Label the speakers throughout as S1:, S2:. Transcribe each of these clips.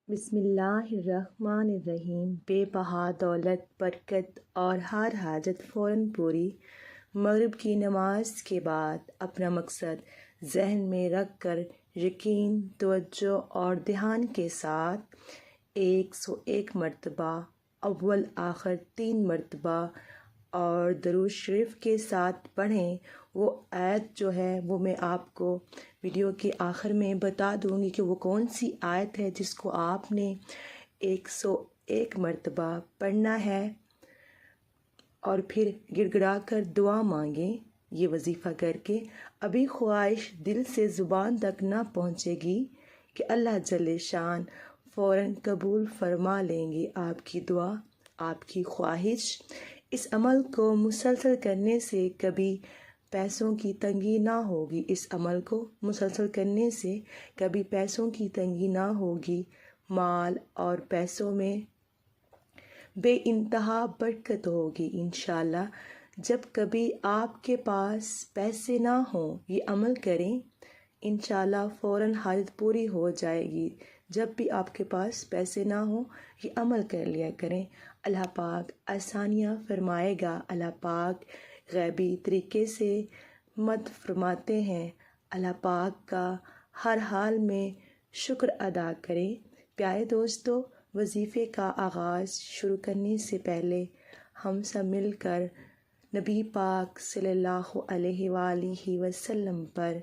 S1: بسم اللہ الرحمن الرحیم۔ بے بہا دولت، برکت اور ہر حاجت فوراً پوری۔ مغرب کی نماز کے بعد اپنا مقصد ذہن میں رکھ کر یقین، توجہ اور دھیان کے ساتھ 101 مرتبہ اول آخر 3 مرتبہ اور درود شریف کے ساتھ پڑھیں۔ وہ آیت جو ہے وہ میں آپ کو ویڈیو کے آخر میں بتا دوں گی کہ وہ کون سی آیت ہے جس کو آپ نے 101 مرتبہ پڑھنا ہے، اور پھر گڑ گڑا کر دعا مانگیں یہ وظیفہ کر کے۔ ابھی خواہش دل سے زبان تک نہ پہنچے گی کہ اللہ جل شان فوراً قبول فرما لیں گے آپ کی دعا، آپ کی خواہش۔ اس عمل کو مسلسل کرنے سے کبھی پیسوں کی تنگی نہ ہوگی، اس عمل کو مسلسل کرنے سے کبھی پیسوں کی تنگی نہ ہوگی، مال اور پیسوں میں بے انتہا برکت ہوگی انشاءاللہ۔ جب کبھی آپ کے پاس پیسے نہ ہوں یہ عمل کریں، انشاءاللہ فوراً حاجت پوری ہو جائے گی۔ جب بھی آپ کے پاس پیسے نہ ہوں یہ عمل کر لیا کریں، اللہ پاک آسانیاں فرمائے گا، اللہ پاک غیبی طریقے سے مدد فرماتے ہیں۔ اللہ پاک کا ہر حال میں شکر ادا کریں۔ پیارے دوستو، وظیفے کا آغاز شروع کرنے سے پہلے ہم سب مل کر نبی پاک صلی اللہ علیہ وآلہ وسلم پر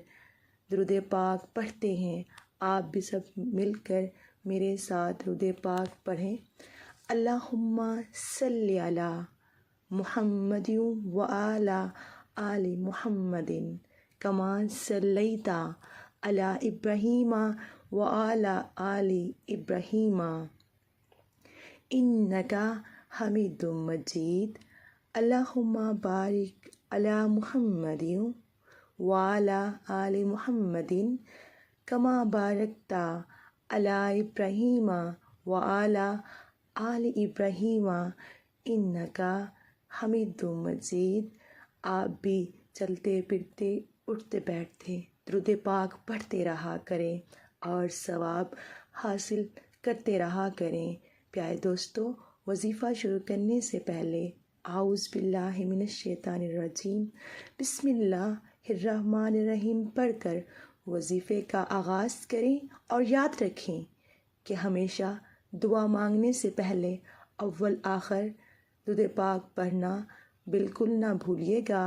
S1: درود پاک پڑھتے ہیں۔ آپ بھی سب مل کر میرے ساتھ درود پاک پڑھیں۔ اللہم صلی علی محمد وعلی آل محمد کما صلیت علی ابراہیم وعلی آل ابراہیم انک حمید مجید۔ اللہم بارک علی محمد وعلی آل محمد کما بارکت علی ابراہیم وعلی آل ابراہیم انک حمید مجید۔ آپ بھی چلتے پھرتے اٹھتے بیٹھتے درود پاک پڑھتے رہا کریں اور ثواب حاصل کرتے رہا کریں۔ پیارے دوستو، وظیفہ شروع کرنے سے پہلے اعوذ باللہ من الشیطان الرجیم بسم اللہ الرحمن الرحیم پڑھ کر وظیفے کا آغاز کریں، اور یاد رکھیں کہ ہمیشہ دعا مانگنے سے پہلے اول آخر درود پاک پڑھنا بالکل نہ بھولیے گا۔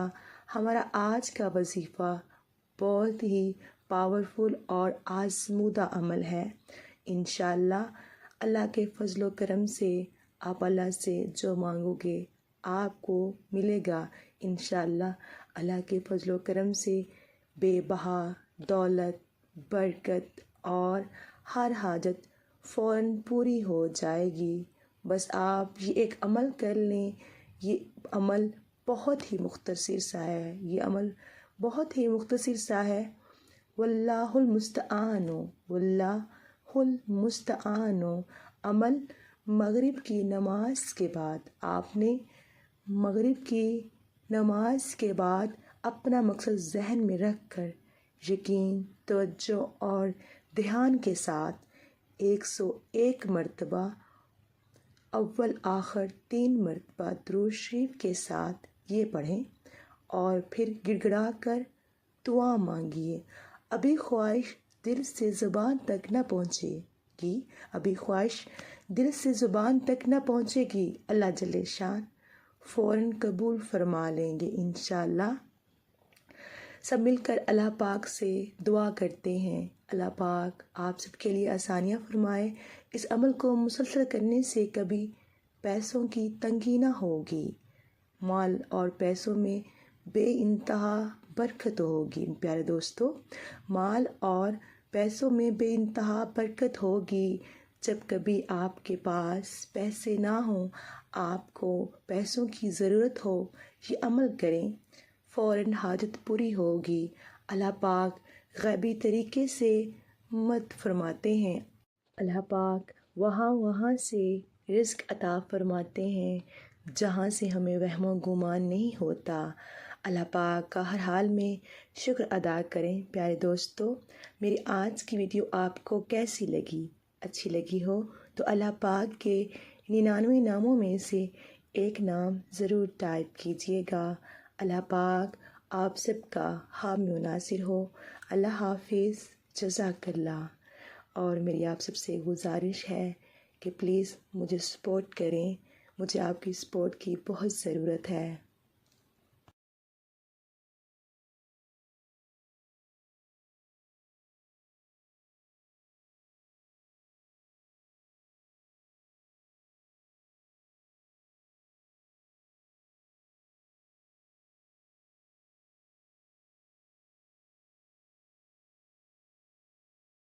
S1: ہمارا آج کا وظیفہ بہت ہی پاورفل اور آزمودہ عمل ہے۔ انشاءاللہ اللہ کے فضل و کرم سے آپ اللہ سے جو مانگو گے آپ کو ملے گا انشاءاللہ۔ اللہ کے فضل و کرم سے بے بہا دولت، برکت اور ہر حاجت فوراً پوری ہو جائے گی۔ بس آپ یہ ایک عمل کر لیں۔ یہ عمل بہت ہی مختصر سا ہے، یہ عمل بہت ہی مختصر سا ہے۔ واللہ المستعان، واللہ المستعان۔ عمل مغرب کی نماز کے بعد آپ نے مغرب کی نماز کے بعد اپنا مقصد ذہن میں رکھ کر یقین، توجہ اور دھیان کے ساتھ 101 مرتبہ اول آخر 3 مرتبہ درود شریف کے ساتھ یہ پڑھیں، اور پھر گڑ گڑا کر دعا مانگیے۔ ابھی خواہش دل سے زبان تک نہ پہنچے گی، ابھی خواہش دل سے زبان تک نہ پہنچے گی، اللہ جل شان فوراً قبول فرما لیں گے انشاءاللہ۔ سب مل کر اللہ پاک سے دعا کرتے ہیں، اللہ پاک آپ سب کے لیے آسانیاں فرمائے۔ اس عمل کو مسلسل کرنے سے کبھی پیسوں کی تنگی نہ ہوگی، مال اور پیسوں میں بے انتہا برکت ہوگی۔ پیارے دوستو، مال اور پیسوں میں بے انتہا برکت ہوگی۔ جب کبھی آپ کے پاس پیسے نہ ہوں، آپ کو پیسوں کی ضرورت ہو، یہ عمل کریں، فوراً حاجت پوری ہوگی۔ اللہ پاک غیبی طریقے سے مدد فرماتے ہیں، اللہ پاک وہاں سے رزق عطا فرماتے ہیں جہاں سے ہمیں وہم و گمان نہیں ہوتا۔ اللہ پاک کا ہر حال میں شکر ادا کریں۔ پیارے دوستو، میری آج کی ویڈیو آپ کو کیسی لگی؟ اچھی لگی ہو تو اللہ پاک کے 99 ناموں میں سے ایک نام ضرور ٹائپ کیجیے گا۔ اللہ پاک آپ سب کا حامی و ناصر ہو۔ اللہ حافظ، جزاک اللہ۔ اور میری آپ سب سے گزارش ہے کہ پلیز مجھے سپورٹ کریں، مجھے آپ کی سپورٹ کی بہت ضرورت ہے۔